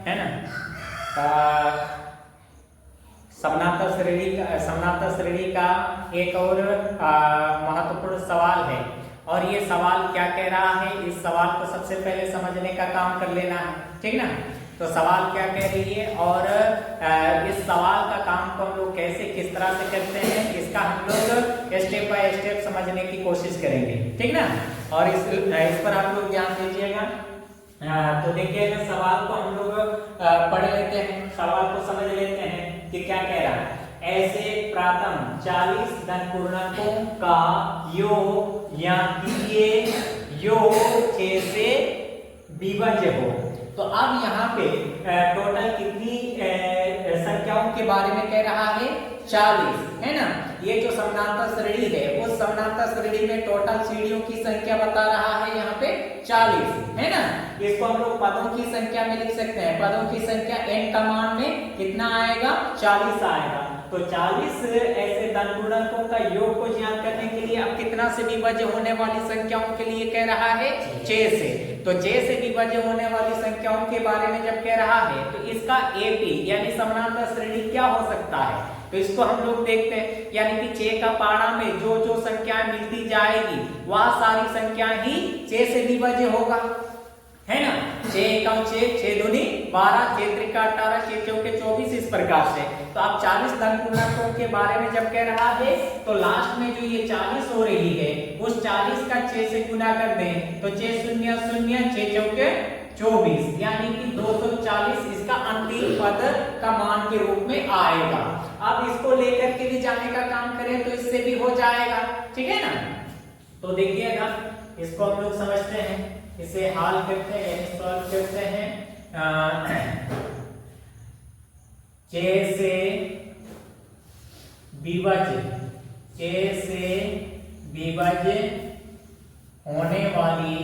है ना। समानांतर श्रेणी का एक और महत्वपूर्ण सवाल है, और ये सवाल क्या कह रहा है, इस सवाल को सबसे पहले समझने का काम कर लेना है, ठीक ना। तो सवाल क्या कह रही है और इस सवाल का काम को हम लोग कैसे किस तरह से करते हैं, इसका हम लोग स्टेप बाय स्टेप समझने की कोशिश करेंगे, ठीक ना। और इस पर आप लोग ध्यान दीजिएगा। तो देखिए सवाल को हम लोग पढ़ लेते हैं, सवाल को समझ लेते हैं कि क्या कह रहा है। ऐसे प्राथम 40 धन पूर्णांकों का योग या कीजिए योग 6 से विभाज्य हो। तो अब यहाँ पे टोटल कितनी संख्याओं के बारे में कह रहा है, 40, है ना। ये जो समानांतर श्रेणी है उस समानांतर श्रेणी में टोटल सीढ़ियों की संख्या बता रहा है यहाँ पे 40, है ना। इसको हम लोग पदों की संख्या में लिख सकते हैं। पदों की संख्या n का मान में कितना आएगा, 40 आएगा। तो 40 ऐसे धन पूर्णांकों का योग को ज्ञात करने के लिए अब कितना से विभाज्य होने वाली संख्याओं के लिए कह रहा है, 6 से। तो 6 से विभाज्य होने वाली संख्याओं के बारे में जब कह रहा है तो इसका एपी यानी समानांतर श्रेणी क्या हो सकता है, तो इसको हम लोग देखते हैं। यानी कि 6 का पारा में जो जो संख्याएं मिलती जाएगी वह सारी संख्या ही 6 से विभाज्य होगा, है ना। 6 एकम 6, 6 दूनी 12, 6 त्रिका 18, 6 चौके 24, इस प्रकार से। तो अब 40 धन पूर्णांकों के बारे में जब कह रहा है तो लास्ट में जो ये 40 हो रही है उस 40 का 6 से गुना कर दें तो 6 शून्य शून्य 6 चौके 24, यानी कि 240 इसका अंतिम पद का मान के रूप में आएगा। अब इसको लेकर के भी जाने का काम करें तो इससे भी हो जाएगा, ठीक है ना। तो देखिएगा इसको हम लोग समझते हैं, इसे हल करते हैं यानी सॉल्व करते हैं। 6 से विभाज्य, 6 से विभाज्य होने वाली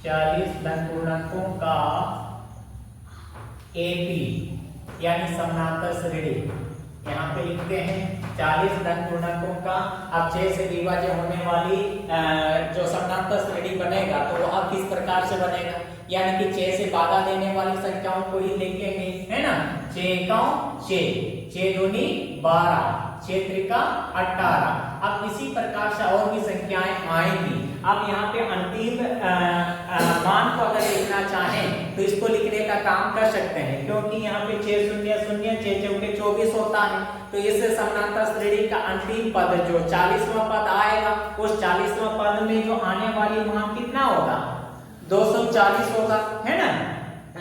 40 धन पूर्णांकों का एपी यानी समानांतर श्रेणी यहाँ पे लिखते हैं 40 धन पूर्णांकों का। अब 6 से विभाज्य होने वाली जो समानांतर श्रेणी बनेगा तो वह किस प्रकार से बनेगा, यानी कि 6 से बाधा देने वाली संख्याओं को ही देखेंगे, है ना। 6 एकम 6, 6 दूनी 12, 6 त्रिका 18। अब इसी प्रकार से और भी संख्याएं आएंगी। अब यहाँ पे अंतिम मान को अगर लिखना चाहें तो इसको लिखने का काम कर सकते हैं, क्योंकि यहाँ पे 6 शून्य शून्य 6 चौके 24 होता है। तो इस समानांतर श्रेणी का अंतिम पद जो 40वां पद आएगा उस 40वां पद में जो आने वाली मान कितना होगा, 240 होगा, है ना।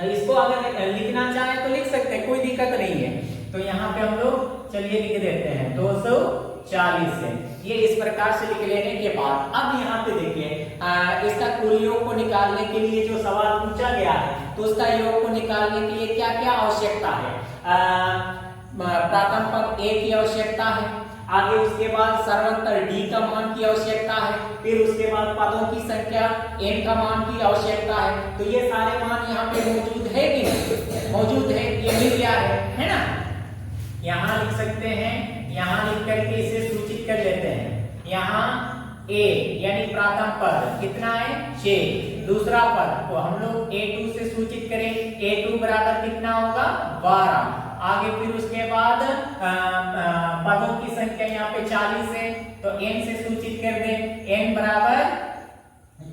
इसको अगर लिखना चाहे तो लिख सकते हैं, कोई दिक्कत नहीं है। तो यहाँ पे हम लोग चलिए लिख देते हैं 240 है। ये इस प्रकार से लिख लेने के बाद अब यहाँ पे देखिए इसका कुल योग को निकालने के लिए जो सवाल पूछा गया है तो उसका योग को निकालने के लिए क्या क्या आवश्यकता है। प्रथम पद a की आवश्यकता है, आगे उसके बाद सर्वंतर d का मान की आवश्यकता है, फिर उसके बाद पदों की संख्या n का मान की आवश्यकता है। तो ये सारे मान यहाँ पे मौजूद है कि नहीं, मौजूद है, ये मिल गया है ना। यहाँ लिख सकते हैं, यहाँ लिख करके इसे सूचित कर लेते हैं। यहाँ a यानी प्रथम पद कितना है, 6। दूसरा पद को हम लोग a2 से सूचित करें, a2 बराबर कितना होगा, 12। आगे फिर उसके बाद पदों की संख्या यहाँ पे 40 है तो n से सूचित कर दें, n बराबर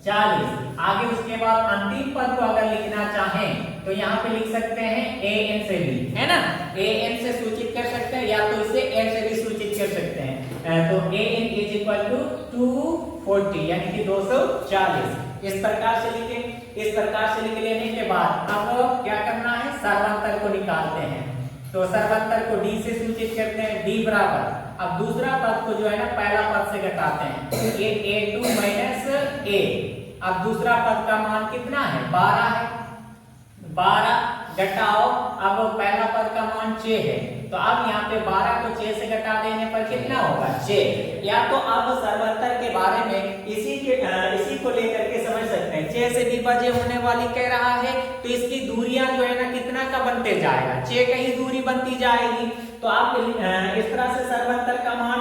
40। आगे उसके बाद अंतिम पद को अगर लिखना चाहें तो यहाँ पे लिख सकते हैं an से भी, है ना। an से सूचित कर सकते हैं या तो इसे n से भी सूचित कर सकते हैं। तो an इज इक्वल टू 240 यानी कि 240। इस प्रकार से लिखें। इस प्रकार से लिख लेने के बाद अब क्या करना है, सर्वांतर को निकालते हैं। तो सर्वांतर को d से सूचित करते हैं, d बराबर, अब दूसरा पद को जो है ना पहला पद से घटाते हैं, ये a2 माइनस a। अब दूसरा पद का मान कितना है, 12 है, 12 घटाओ, अब पहला पद का मान मान 6 है, तो अब यहाँ पे 12 को 6 से घटा देने पर कितना होगा 6। या तो आप सर्वंतर के बारे में इसी को लेकर के समझ सकते हैं। 6 से विभाज्य होने वाली कह रहा है, तो इसकी दूरियां जो है ना कितना का बनते जाएगा, 6 का ही दूरी बनती जाएगी। तो आप इस तरह से सर्वंतर का मान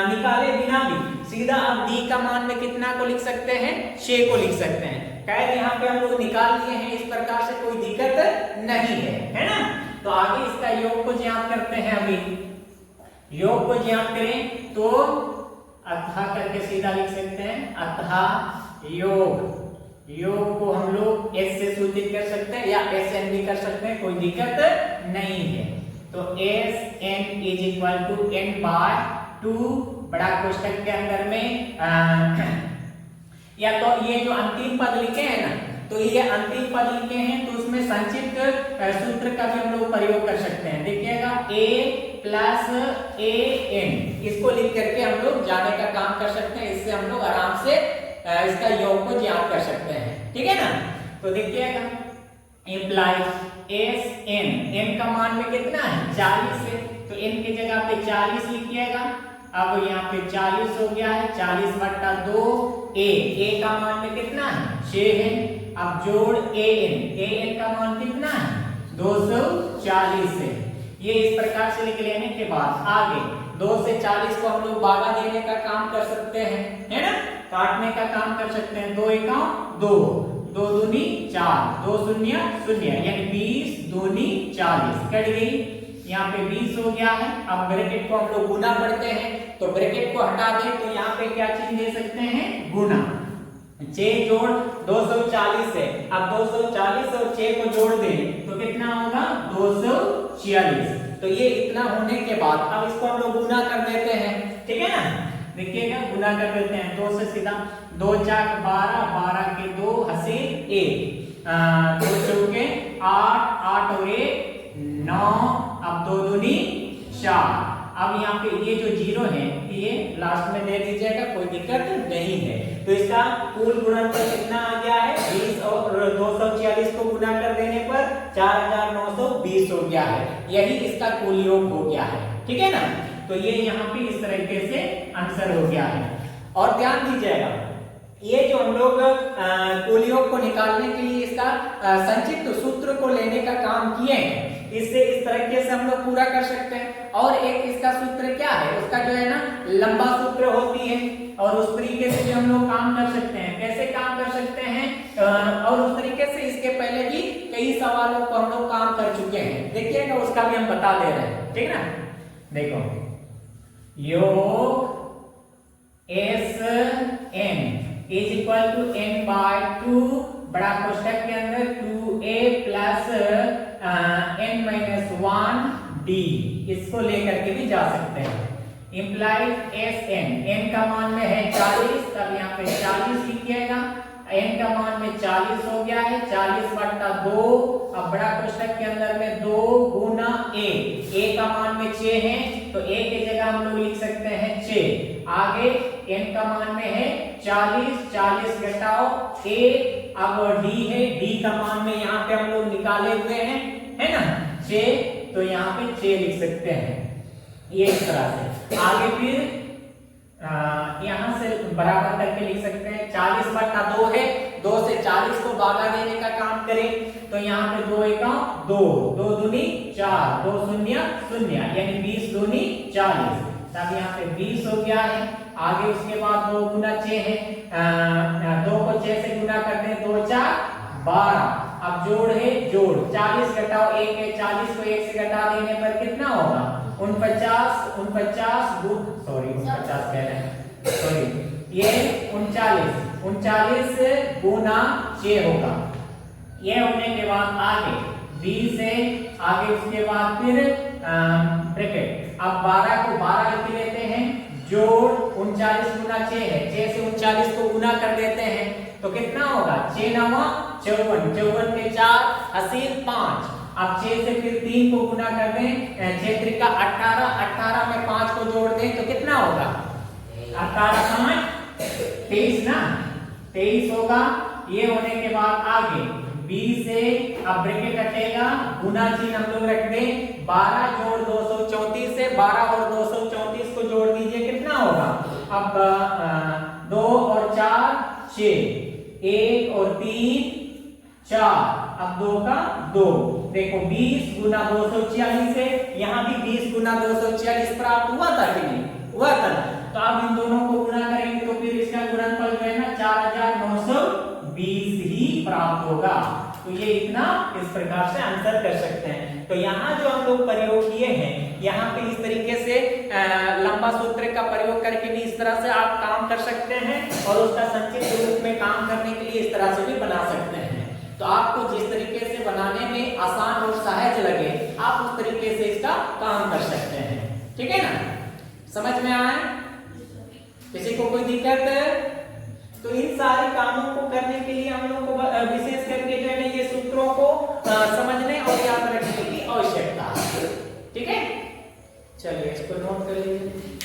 निकाले बिना भी सीधा आप d का मान में कितना को लिख सकते हैं, 6 को लिख सकते हैं। कैद यहाँ पे हम लोग निकाल लिए हैं, इस प्रकार से कोई दिक्कत नहीं है ना। तो आगे इसका योग को ज्ञात करते हैं। अभी योग को ज्ञात करें तो अतः करके सीधा लिख सकते हैं, अतः योग को हम लोग s से सूचित कर सकते हैं या sn भी कर सकते हैं, कोई दिक्कत नहीं है। तो sn is equal to n by 2 बड़ा कोष्टक के अंदर में या तो ये जो अंतिम पद लिखे हैं ना, तो ये अंतिम पद लिखे हैं, तो उसमें संक्षिप्त सूत्र का भी हम लोग प्रयोग कर सकते हैं। देखिएगा a प्लस an, इसको लिख करके हम लोग जाने का काम कर सकते हैं। इससे हम लोग आराम से इसका योग को ज्ञात कर सकते हैं, ठीक है ना। तो देखिएगा इम्प्लाइज sn, n का मान में कितना है 40 है, तो n की जगह पे 40 लिखिएगा। अब यहाँ पे 40 हो गया है, 40 बटा 2 a का मान में कितना है 6 है। अब जोड़ an का मान कितना है 240 है। ये इस प्रकार से लिख लेने के बाद आगे 2 से 40 को हम लोग भागा देने का काम कर सकते हैं, है ना, काटने का काम कर सकते हैं। 2 एका 2, 2 दूनी 4, 2 शून्य शून्य, यानी 20 दूनी 40 कट गई। यहाँ पे 20 हो गया है। अब ब्रैकेट को हम लोग गुना पढ़ते हैं, तो ब्रैकेट को हटा दें तो यहाँ पे क्या चीज दे सकते हैं, गुना। 6 जोड़ 240 है, अब 240 और 6 को जोड़ दें तो कितना होगा 246। तो ये इतना होने के बाद अब इसको हम लोग गुना कर देते हैं, ठीक है ना। देखिएगा गुना कर देते हैं, 2 से सीधा 2 4 12, 12 के 2 हंसी 1, 2 चौके 8, 8 और 1 9, अब 2 दूनी 4। अब यहाँ पे ये जो 0 है ये लास्ट में दे दीजिएगा, कोई दिक्कत नहीं है। तो इसका कुल गुणनफल कितना आ गया है 20 और 246 को गुना कर देने पर 4920 हो गया है। यही इसका कुल योग हो गया है, ठीक है ना। तो ये यहाँ पे इस तरीके से आंसर हो गया है। और ध्यान दीजिएगा ये जो हम लोग कुल योग को निकालने के लिए इसका संक्षिप्त सूत्र को लेने का काम किए हैं, इससे इस तरीके से हम लोग पूरा कर सकते हैं। और एक इसका सूत्र क्या है, उसका जो है ना लंबा सूत्र होती है, और उस तरीके से भी हम लोग काम कर सकते हैं। कैसे काम कर सकते हैं, और उस तरीके से इसके पहले भी कई सवालों को हम लोग काम कर चुके हैं। देखिएगा उसका भी हम बता दे रहे हैं, ठीक ना। देखो योग sn is equal to n by 2 बड़ा कोष्टक के अंदर 2a plus n minus 1d, इसको लेकर के भी जा सकते हैं। इम्प्लाइज sn, n का मान में है 40, तब यहाँ पे 40 लिखिएगा। n का मान में 40 हो गया है, 40 बटा 2, अब बड़ा कोष्टक के अंदर में 2 गुना a का मान में 6 है, तो a की जगह हम लोग लिख सकते हैं 6। आगे n का मान में है 40, 40 घटाओ a, अब d है, d का मान में यहाँ पे हम लोग निकाले हुए हैं, है ना 6, तो यहाँ पे 6 लिख सकते हैं। ये इस तरह से आगे फिर यहाँ से बराबर करके लिख सकते हैं। 40 बटा 2 है, 2 से 40 को भागा देने का काम करें तो यहाँ पे 2 एका 2, 2 दूनी 4, 2 शून्य शून्य, यानी 20 दूनी 40, तब यहाँ पे 20 हो गया है। आगे उसके बाद 2 गुना 6 है, 2 को 6 से गुना कर दें 2 4 12, अब जोड़ है, जोड़ 40 घटाओ 1 है, 40 को 1 से घटा देने पर कितना होगा 49 ये 39 गुना 6 होगा। ये होने के बाद आगे 20 है, आगे उसके बाद फिर ब्रैकेट, अब 12 को 12 लिख लेते हैं, जोड़ 39 गुना 6 है, 6 से 39 को गुना कर देते हैं तो कितना होगा 6 9 54, 54 के 4 80 5, अब 6 से फिर 3 को गुना कर दें, 6 त्रिका 18, 18 में 5 को जोड़ दें तो कितना होगा 18 5 23 ना, 23 होगा। ये होने के बाद आगे 20 से अब ब्रैकेट हटेगा, गुना चिन्ह हम लोग रख दें, 12 जोड़ 234 है, 12 और 234 को जोड़ दीजिए, कितना होगा? अब 2 और 4 6, 1 और 3 4, अब 2 का 2, देखो 20 गुना 246 है, यहाँ भी 20 गुना 246 प्राप्त हुआ था कि नहीं हुआ था? तो अब इन दोनों को गुणा करेंगे तो फिर इसका गुणनफल जो है ना 4920 ही प्राप्त होगा। तो ये इतना इस प्रकार से आंसर कर सकते हैं। तो यहाँ जो हम लोग प्रयोग किए हैं, यहाँ पे इस तरीके से लंबा सूत्र का प्रयोग करके भी इस तरह से आप काम कर सकते हैं और उसका संक्षिप्त रूप में काम करने के लिए इस तरह से भी बना सकते हैं। तो आपको जिस तरीके से बनाने में आसान और सहज लगे आप उस तरीके से इसका काम कर सकते हैं। ठीक है ना, समझ में आए? किसी को कोई दिक्कत है? तो इन सारे कामों को करने के लिए हम लोग को विशेष करके जो है ना ये सूत्रों को समझने और याद रखने की आवश्यकता है। ठीक है, चलिए इसको नोट कर लीजिए।